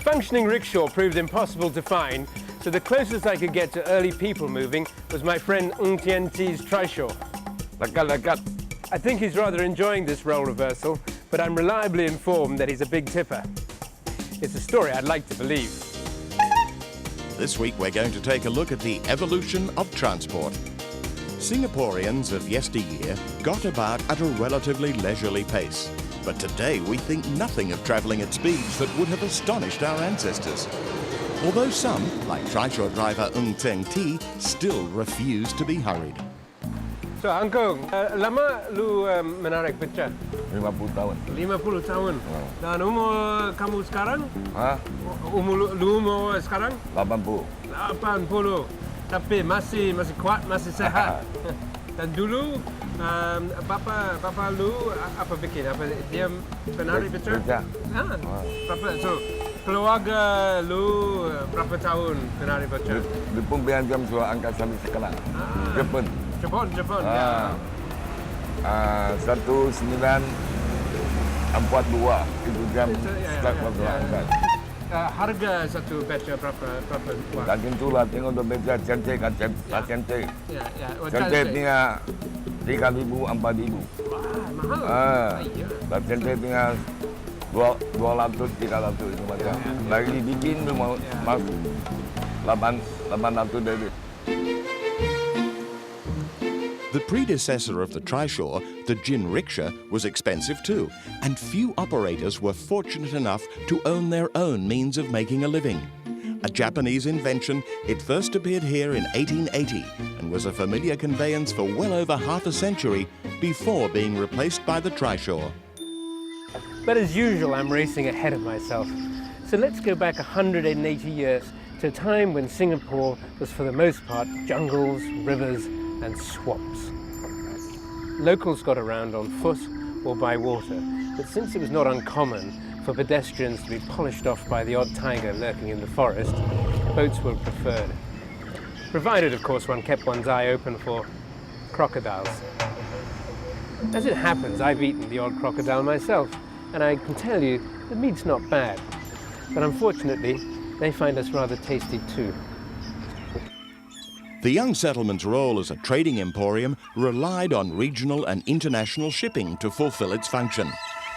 functioning rickshaw proved impossible to find, so the closest I could get to early people moving was my friend Ng Tien T's trishaw. Lekat. I think he's rather enjoying this role reversal, but I'm reliably informed that he's a big tipper. It's a story I'd like to believe. This week we're going to take a look at the evolution of transport. Singaporeans of yesteryear got about at a relatively leisurely pace. But today we think nothing of travelling at speeds that would have astonished our ancestors. Although some, like trishaw driver Ng Tien T, still refuse to be hurried. So, Uncle, lama lu menarik beca? 50 tahun. 50 tahun. Dan umur kamu sekarang? Hah? Umur sekarang? 80. 80. Tapi masih kuat, masih sehat. Dan dulu, Papa lu apa bikin? Apa dia penarik beca? Beca. Berapa? So, keluarga lu berapa tahun penarik beca? Di pembiayaan jam sudah angkat sampai sekarang. Jepun. Jepun, ya. 1942 itu jam start angkat. Harga satu beca berapa? Tak tentulah, tengok tu beca cantik kan cantik. Ya. Cantik tinggal 3.000, 4.000. Wah, mahal. Tak cantik tinggal 200, 300 itu macam. Lagi dibikin memang masuk 800 dari. The predecessor of the trishaw, the jinrickshaw, was expensive too, and few operators were fortunate enough to own their own means of making a living. A Japanese invention, it first appeared here in 1880 and was a familiar conveyance for well over half a century before being replaced by the trishaw. But as usual, I'm racing ahead of myself. So let's go back 180 years to a time when Singapore was for the most part jungles, rivers, and swamps. Locals got around on foot or by water, but since it was not uncommon for pedestrians to be polished off by the odd tiger lurking in the forest, boats were preferred. Provided, of course, one kept one's eye open for crocodiles. As it happens, I've eaten the odd crocodile myself, and I can tell you the meat's not bad. But unfortunately, they find us rather tasty too. The young settlement's role as a trading emporium relied on regional and international shipping to fulfill its function.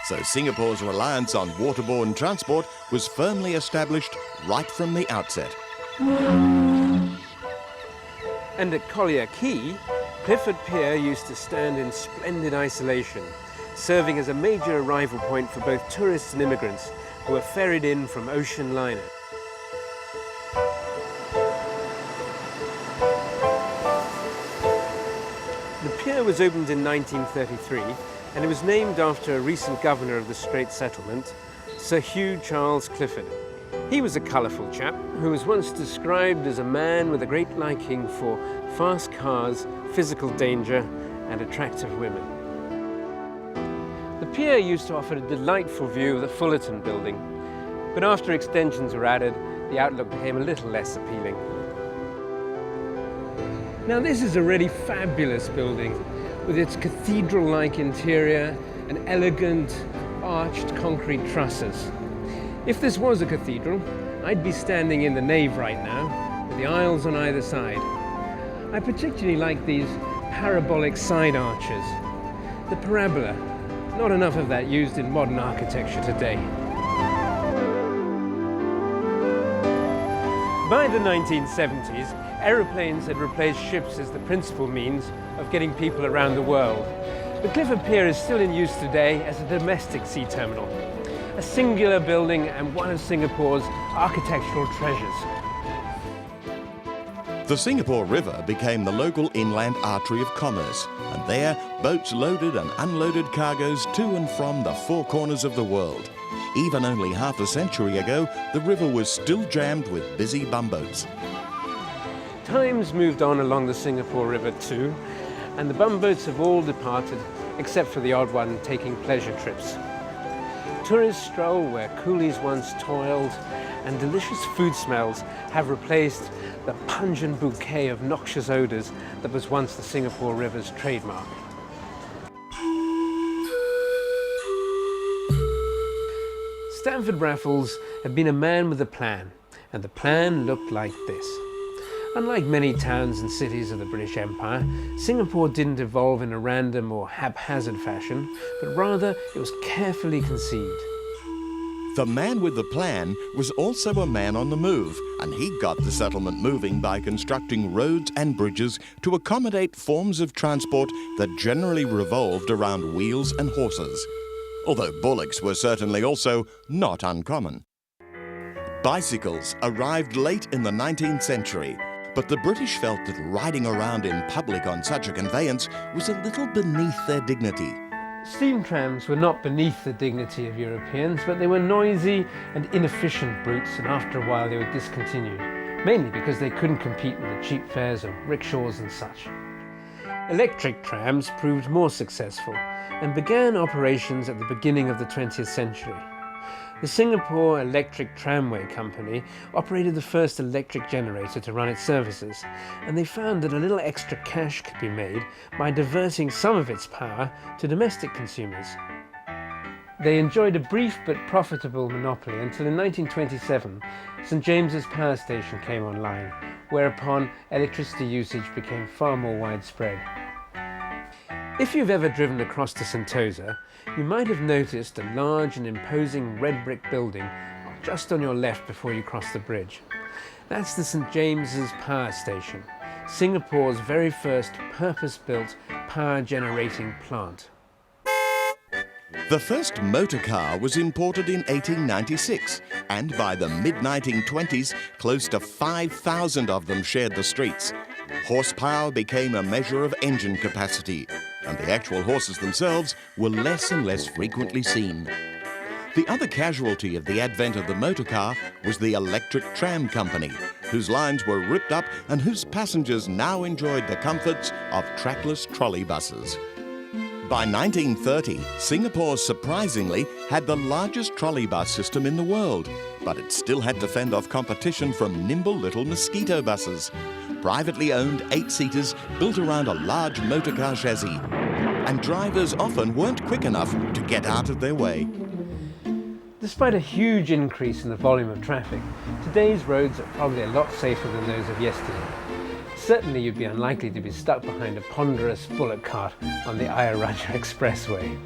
So Singapore's reliance on waterborne transport was firmly established right from the outset. And at Collier Quay, Clifford Pier used to stand in splendid isolation, serving as a major arrival point for both tourists and immigrants who were ferried in from ocean liner. The pier was opened in 1933, and it was named after a recent governor of the Straits Settlement, Sir Hugh Charles Clifford. He was a colourful chap who was once described as a man with a great liking for fast cars, physical danger, and attractive women. The pier used to offer a delightful view of the Fullerton building, but after extensions were added, the outlook became a little less appealing. Now this is a really fabulous building with its cathedral-like interior and elegant arched concrete trusses. If this was a cathedral, I'd be standing in the nave right now with the aisles on either side. I particularly like these parabolic side arches. The parabola, not enough of that used in modern architecture today. By the 1970s, aeroplanes had replaced ships as the principal means of getting people around the world. But Clifford Pier is still in use today as a domestic sea terminal, a singular building and one of Singapore's architectural treasures. The Singapore River became the local inland artery of commerce, and there boats loaded and unloaded cargoes to and from the four corners of the world. Even only half a century ago, the river was still jammed with busy bumboats. Times moved on along the Singapore River too, and the bumboats have all departed, except for the odd one taking pleasure trips. Tourists stroll where coolies once toiled, and delicious food smells have replaced the pungent bouquet of noxious odours that was once the Singapore River's trademark. Stamford Raffles had been a man with a plan, and the plan looked like this. Unlike many towns and cities of the British Empire, Singapore didn't evolve in a random or haphazard fashion, but rather it was carefully conceived. The man with the plan was also a man on the move, and he got the settlement moving by constructing roads and bridges to accommodate forms of transport that generally revolved around wheels and horses, although bullocks were certainly also not uncommon. Bicycles arrived late in the 19th century, but the British felt that riding around in public on such a conveyance was a little beneath their dignity. Steam trams were not beneath the dignity of Europeans, but they were noisy and inefficient brutes, and after a while they were discontinued, mainly because they couldn't compete with the cheap fares of rickshaws and such. Electric trams proved more successful and began operations at the beginning of the 20th century. The Singapore Electric Tramway Company operated the first electric generator to run its services, and they found that a little extra cash could be made by diverting some of its power to domestic consumers. They enjoyed a brief but profitable monopoly until in 1927 St James's Power Station came online, whereupon electricity usage became far more widespread. If you've ever driven across to Sentosa, you might have noticed a large and imposing red brick building just on your left before you cross the bridge. That's the St James's Power Station, Singapore's very first purpose-built power generating plant. The first motor car was imported in 1896, and by the mid-1920s, close to 5,000 of them shared the streets. Horsepower became a measure of engine capacity, and the actual horses themselves were less and less frequently seen. The other casualty of the advent of the motor car was the Electric Tram Company, whose lines were ripped up and whose passengers now enjoyed the comforts of trackless trolley buses. By 1930, Singapore surprisingly had the largest trolley bus system in the world, but it still had to fend off competition from nimble little mosquito buses, privately owned 8-seaters built around a large motor car chassis, and drivers often weren't quick enough to get out of their way. Despite a huge increase in the volume of traffic, today's roads are probably a lot safer than those of yesterday. Certainly you'd be unlikely to be stuck behind a ponderous bullock cart on the Ayer Rajah Expressway.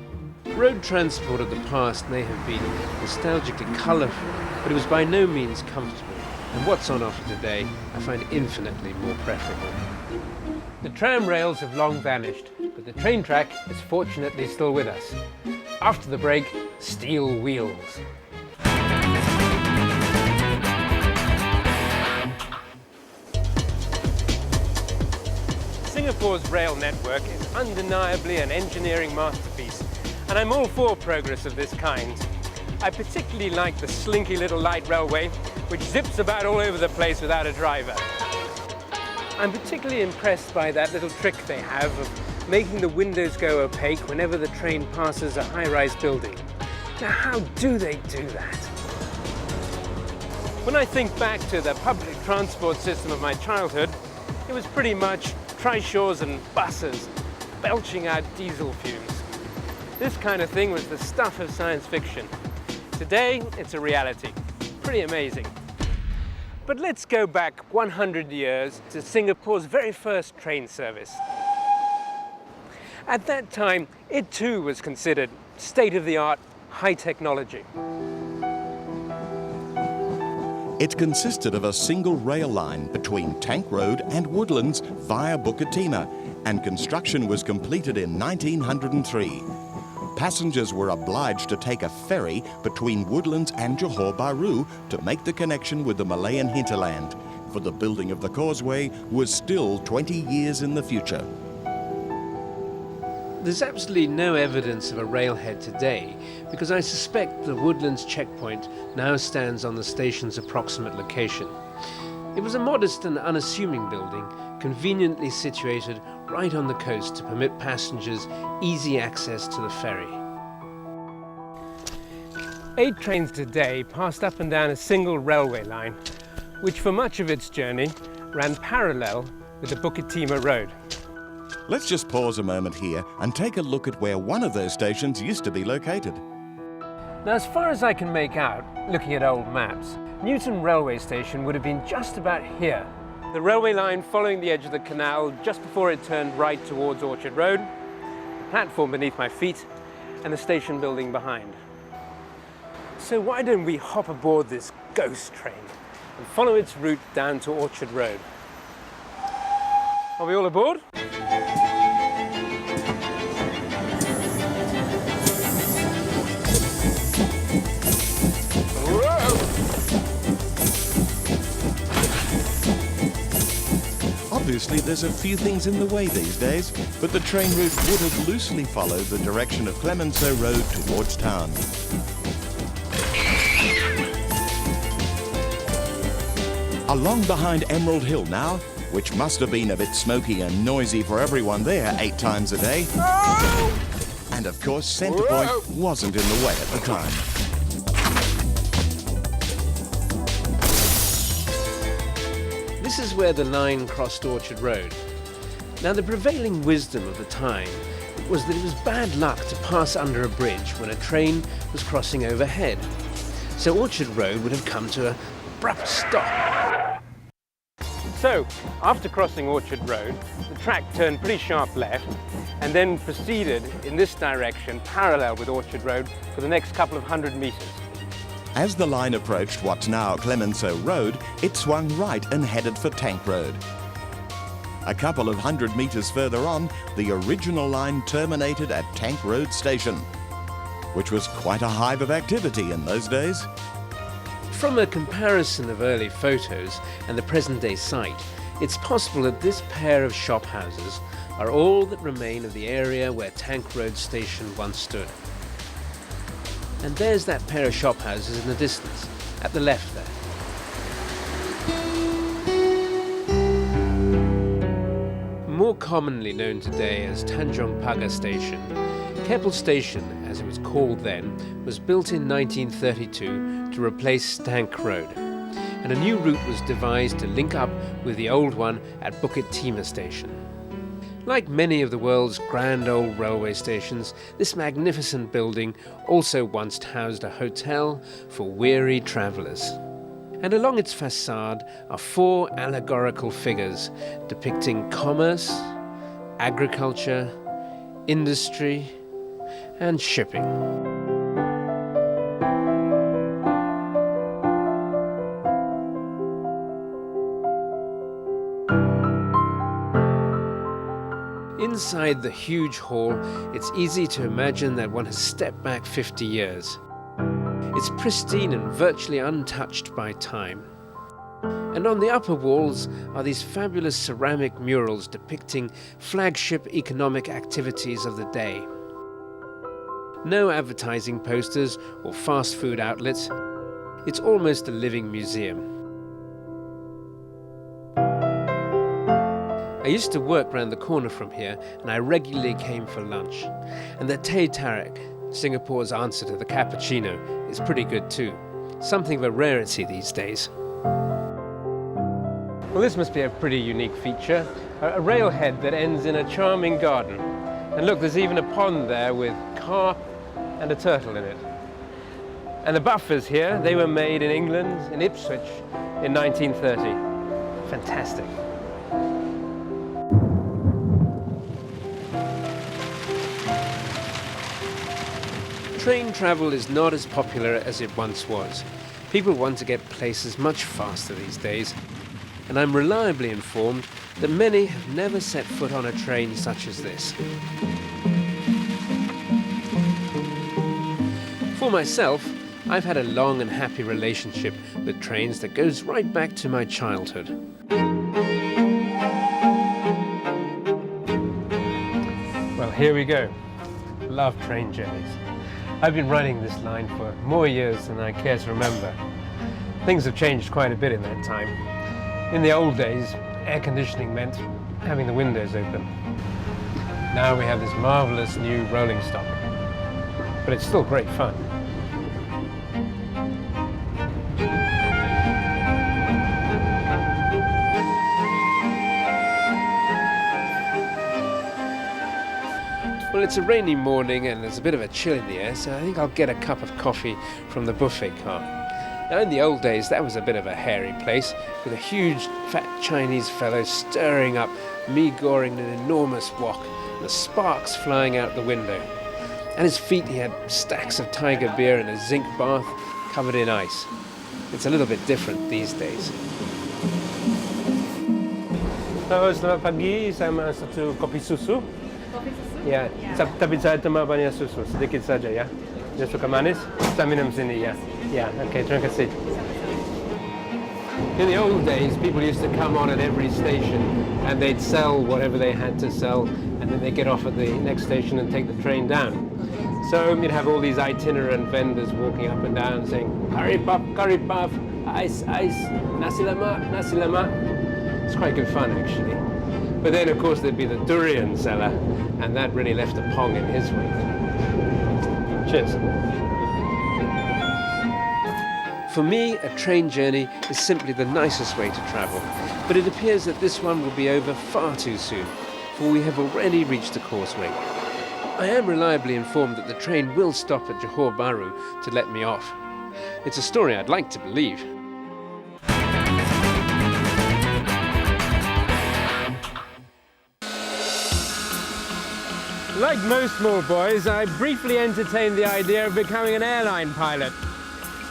Road transport of the past may have been nostalgically colourful, but it was by no means comfortable, and what's on offer today I find infinitely more preferable. The tram rails have long vanished, but the train track is fortunately still with us. After the break, steel wheels. Singapore's rail network is undeniably an engineering masterpiece, and I'm all for progress of this kind. I particularly like the slinky little light railway, which zips about all over the place without a driver. I'm particularly impressed by that little trick they have of making the windows go opaque whenever the train passes a high-rise building. Now, how do they do that? When I think back to the public transport system of my childhood, it was pretty much trishaws and buses belching out diesel fumes. This kind of thing was the stuff of science fiction. Today, it's a reality. Pretty amazing. But let's go back 100 years to Singapore's very first train service. At that time, it too was considered state-of-the-art high technology. It consisted of a single rail line between Tank Road and Woodlands via Bukit Timah, and construction was completed in 1903. Passengers were obliged to take a ferry between Woodlands and Johor Bahru to make the connection with the Malayan hinterland, for the building of the causeway was still 20 years in the future. There's absolutely no evidence of a railhead today, because I suspect the Woodlands checkpoint now stands on the station's approximate location. It was a modest and unassuming building, conveniently situated right on the coast to permit passengers easy access to the ferry. 8 trains today passed up and down a single railway line, which for much of its journey ran parallel with the Bukit Timah Road. Let's just pause a moment here and take a look at where one of those stations used to be located. Now, as far as I can make out, looking at old maps, Newton Railway Station would have been just about here. The railway line following the edge of the canal just before it turned right towards Orchard Road, the platform beneath my feet, and the station building behind. So why don't we hop aboard this ghost train and follow its route down to Orchard Road? Are we all aboard? Obviously, there's a few things in the way these days, but the train route would have loosely followed the direction of Clemenceau Road towards town. Along behind Emerald Hill now, which must have been a bit smoky and noisy for everyone there 8 times a day. And of course, Centrepoint wasn't in the way at the time. This is where the line crossed Orchard Road. Now, the prevailing wisdom of the time was that it was bad luck to pass under a bridge when a train was crossing overhead. So Orchard Road would have come to an abrupt stop. So, after crossing Orchard Road, the track turned pretty sharp left and then proceeded in this direction parallel with Orchard Road for the next couple of 100 meters. As the line approached what's now Clemenceau Road, it swung right and headed for Tank Road. A couple of 100 meters further on, the original line terminated at Tank Road Station, which was quite a hive of activity in those days. From a comparison of early photos and the present-day site, it's possible that this pair of shop houses are all that remain of the area where Tank Road Station once stood. And there's that pair of shop houses in the distance, at the left there. More commonly known today as Tanjong Pagar Station, Keppel Station, as it was called then, was built in 1932 to replace Tank Road, and a new route was devised to link up with the old one at Bukit Timah Station. Like many of the world's grand old railway stations, this magnificent building also once housed a hotel for weary travellers. And along its facade are 4 allegorical figures depicting commerce, agriculture, industry, and shipping. Inside the huge hall, it's easy to imagine that one has stepped back 50 years. It's pristine and virtually untouched by time. And on the upper walls are these fabulous ceramic murals depicting flagship economic activities of the day. No advertising posters or fast food outlets. It's almost a living museum. I used to work round the corner from here, and I regularly came for lunch. And the Teh Tarik, Singapore's answer to the cappuccino, is pretty good too. Something of a rarity these days. Well, this must be a pretty unique feature. A railhead that ends in a charming garden. And look, there's even a pond there with carp and a turtle in it. And the buffers here, they were made in England, in Ipswich, in 1930. Fantastic. Train travel is not as popular as it once was. People want to get places much faster these days, and I'm reliably informed that many have never set foot on a train such as this. For myself, I've had a long and happy relationship with trains that goes right back to my childhood. Well, here we go. Love train journeys. I've been riding this line for more years than I care to remember. Things have changed quite a bit in that time. In the old days, air conditioning meant having the windows open. Now we have this marvelous new rolling stock, but it's still great fun. Well, it's a rainy morning and there's a bit of a chill in the air, so I think I'll get a cup of coffee from the buffet car. Now, in the old days, that was a bit of a hairy place, with a huge, fat Chinese fellow stirring up mi goreng in an enormous wok, and the sparks flying out the window. At his feet, he had stacks of tiger beer and a zinc bath covered in ice. It's a little bit different these days. Halo, selamat pagi. Saya mau satu kopi susu. Kopi susu? Ya, tapi saya tambah banyak susu, sedikit saja ya. Dia suka manis, saya minum sini ya. Ya, okay, terima kasih. In the old days, people used to come on at every station and they'd sell whatever they had to sell, and then they'd get off at the next station and take the train down. So you'd have all these itinerant vendors walking up and down saying, curry puff, ice, nasi lemak, nasi lemak. It's quite good fun, actually. But then, of course, there'd be the durian seller, and that really left a pong in his wake. Cheers. For me, a train journey is simply the nicest way to travel, but it appears that this one will be over far too soon, for we have already reached the causeway. I am reliably informed that the train will stop at Johor Bahru to let me off. It's a story I'd like to believe. Like most small boys, I briefly entertained the idea of becoming an airline pilot.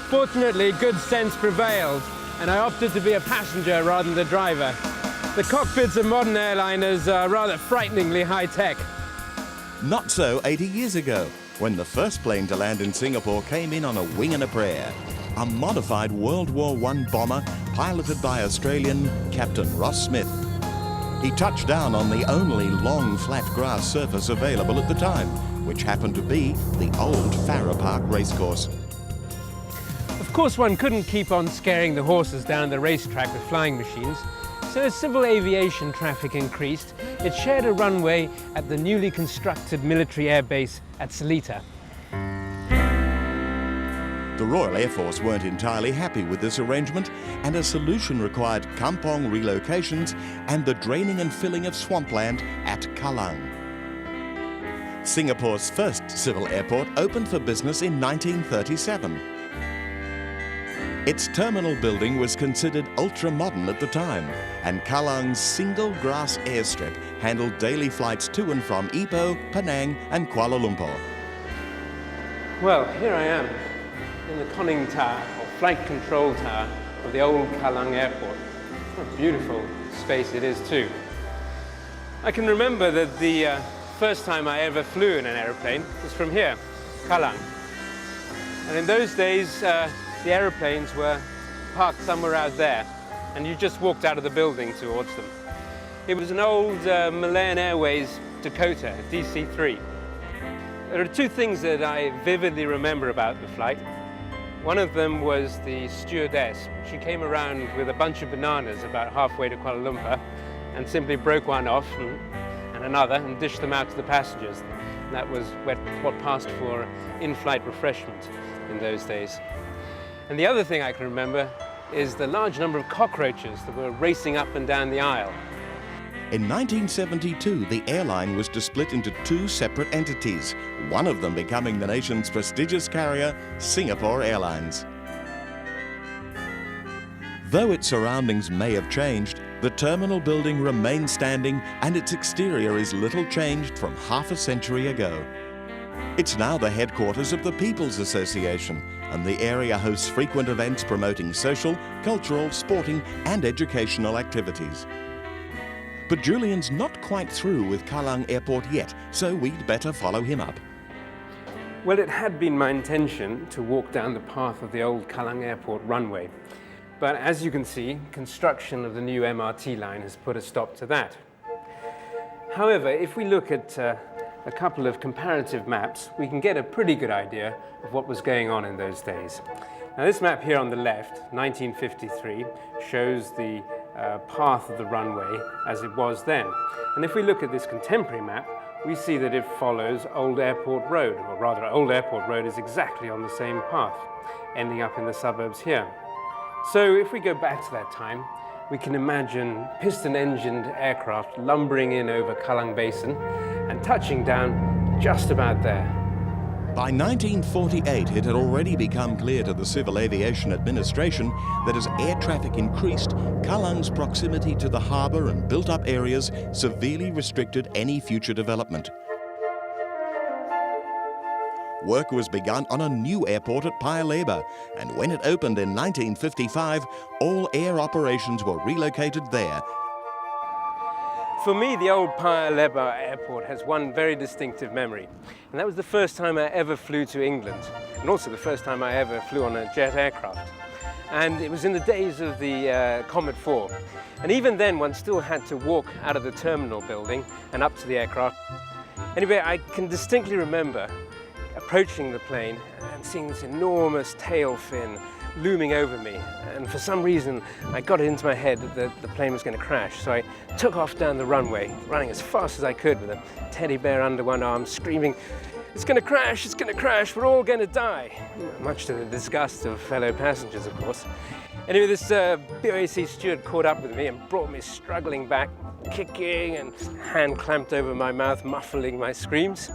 Fortunately, good sense prevailed, and I opted to be a passenger rather than the driver. The cockpits of modern airliners are rather frighteningly high-tech. Not so 80 years ago, when the first plane to land in Singapore came in on a wing and a prayer. A modified World War I bomber piloted by Australian Captain Ross Smith. He touched down on the only long, flat grass surface available at the time, which happened to be the old Farrer Park racecourse. Of course, one couldn't keep on scaring the horses down the racetrack with flying machines, so as civil aviation traffic increased, it shared a runway at the newly constructed military air base at Seletar. The Royal Air Force weren't entirely happy with this arrangement, and a solution required kampong relocations and the draining and filling of swampland at Kallang. Singapore's first civil airport opened for business in 1937. Its terminal building was considered ultra-modern at the time, and Kalang's single grass airstrip handled daily flights to and from Ipoh, Penang and Kuala Lumpur. Well, here I am in the conning tower, or flight control tower, of the old Kallang Airport. What a beautiful space it is too. I can remember that the first time I ever flew in an aeroplane was from here, Kallang. And in those days, the aeroplanes were parked somewhere out there, and you just walked out of the building towards them. It was an old Malayan Airways Dakota, DC-3. There are two things that I vividly remember about the flight. One of them was the stewardess. She came around with a bunch of bananas about halfway to Kuala Lumpur and simply broke one off and another and dished them out to the passengers. And that was what passed for in-flight refreshment in those days. And the other thing I can remember is the large number of cockroaches that were racing up and down the aisle. In 1972, the airline was to split into two separate entities, one of them becoming the nation's prestigious carrier, Singapore Airlines. Though its surroundings may have changed, the terminal building remains standing and its exterior is little changed from half a century ago. It's now the headquarters of the People's Association, and the area hosts frequent events promoting social, cultural, sporting and educational activities. But Julian's not quite through with Kallang Airport yet, so we'd better follow him up. Well, it had been my intention to walk down the path of the old Kallang Airport runway. But as you can see, construction of the new MRT line has put a stop to that. However, if we look at a couple of comparative maps, we can get a pretty good idea of what was going on in those days. Now, this map here on the left, 1953, shows the path of the runway as it was then. And if we look at this contemporary map, we see that it follows Old Airport Road, or rather Old Airport Road is exactly on the same path, ending up in the suburbs here. So if we go back to that time, we can imagine piston-engined aircraft lumbering in over Kallang Basin and touching down just about there. By 1948, it had already become clear to the Civil Aviation Administration that as air traffic increased, Kalang's proximity to the harbour and built-up areas severely restricted any future development. Work was begun on a new airport at Paya Lebar, and when it opened in 1955, all air operations were relocated there. For me, the old Paya Lebar airport has one very distinctive memory, and that was the first time I ever flew to England, and also the first time I ever flew on a jet aircraft. And it was in the days of the Comet 4, and even then one still had to walk out of the terminal building and up to the aircraft. Anyway, I can distinctly remember approaching the plane and seeing this enormous tail fin looming over me, and for some reason I got it into my head that the plane was going to crash, so I took off down the runway, running as fast as I could with a teddy bear under one arm, screaming, "It's going to crash, it's going to crash, we're all going to die," much to the disgust of fellow passengers, of course. Anyway, this BOAC steward caught up with me and brought me struggling back, kicking and hand clamped over my mouth, muffling my screams.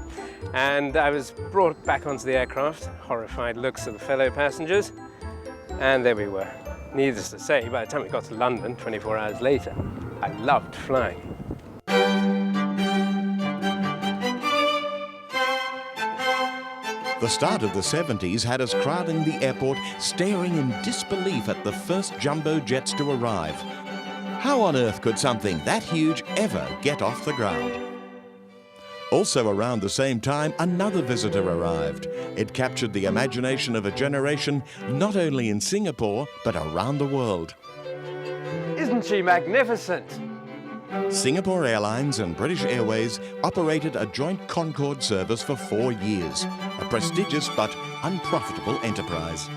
And I was brought back onto the aircraft, horrified looks of the fellow passengers. And there we were. Needless to say, by the time we got to London, 24 hours later, I loved flying. The start of the 70s had us crowding the airport, staring in disbelief at the first jumbo jets to arrive. How on earth could something that huge ever get off the ground? Also around the same time, another visitor arrived. It captured the imagination of a generation, not only in Singapore, but around the world. Isn't she magnificent? Singapore Airlines and British Airways operated a joint Concorde service for 4 years, a prestigious but unprofitable enterprise.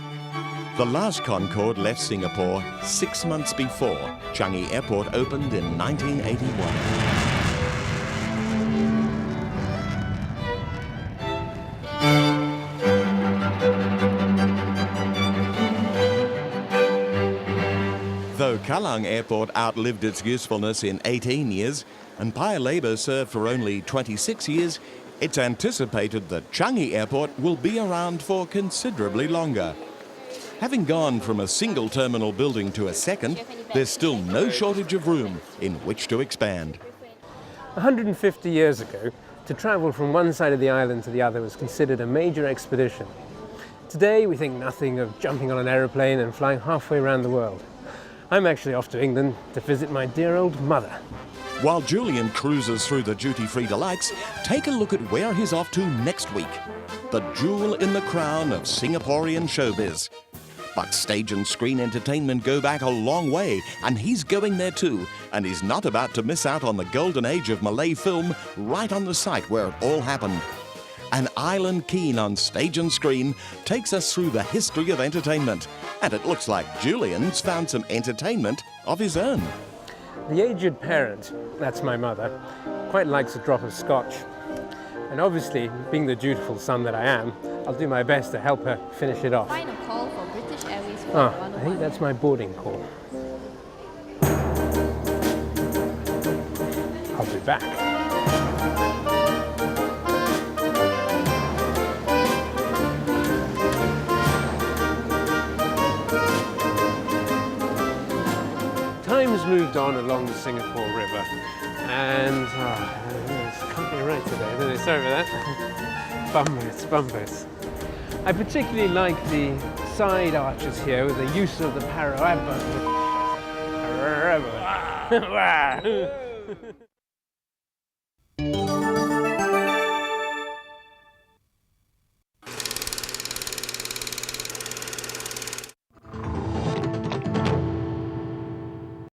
The last Concorde left Singapore 6 months before Changi Airport opened in 1981. Though Kalang Airport outlived its usefulness in 18 years and Paya Lebar served for only 26 years, it's anticipated that Changi Airport will be around for considerably longer. Having gone from a single terminal building to a second, there's still no shortage of room in which to expand. 150 years ago, to travel from one side of the island to the other was considered a major expedition. Today, we think nothing of jumping on an aeroplane and flying halfway around the world. I'm actually off to England to visit my dear old mother. While Julian cruises through the duty-free delights, take a look at where he's off to next week. The jewel in the crown of Singaporean showbiz. But stage and screen entertainment go back a long way, and he's going there too, and he's not about to miss out on the golden age of Malay film right on the site where it all happened. An island keen on stage and screen takes us through the history of entertainment, and it looks like Julian's found some entertainment of his own. The aged parent, that's my mother, quite likes a drop of scotch. And obviously, being the dutiful son that I am, I'll do my best to help her finish it off. Final call for British Airways. I think that's my boarding call. I'll be back. Time's moved on along the Singapore River, and it's company right today, isn't it? Sorry for that. Bumpers. I particularly like the side arches here with the use of the parabola.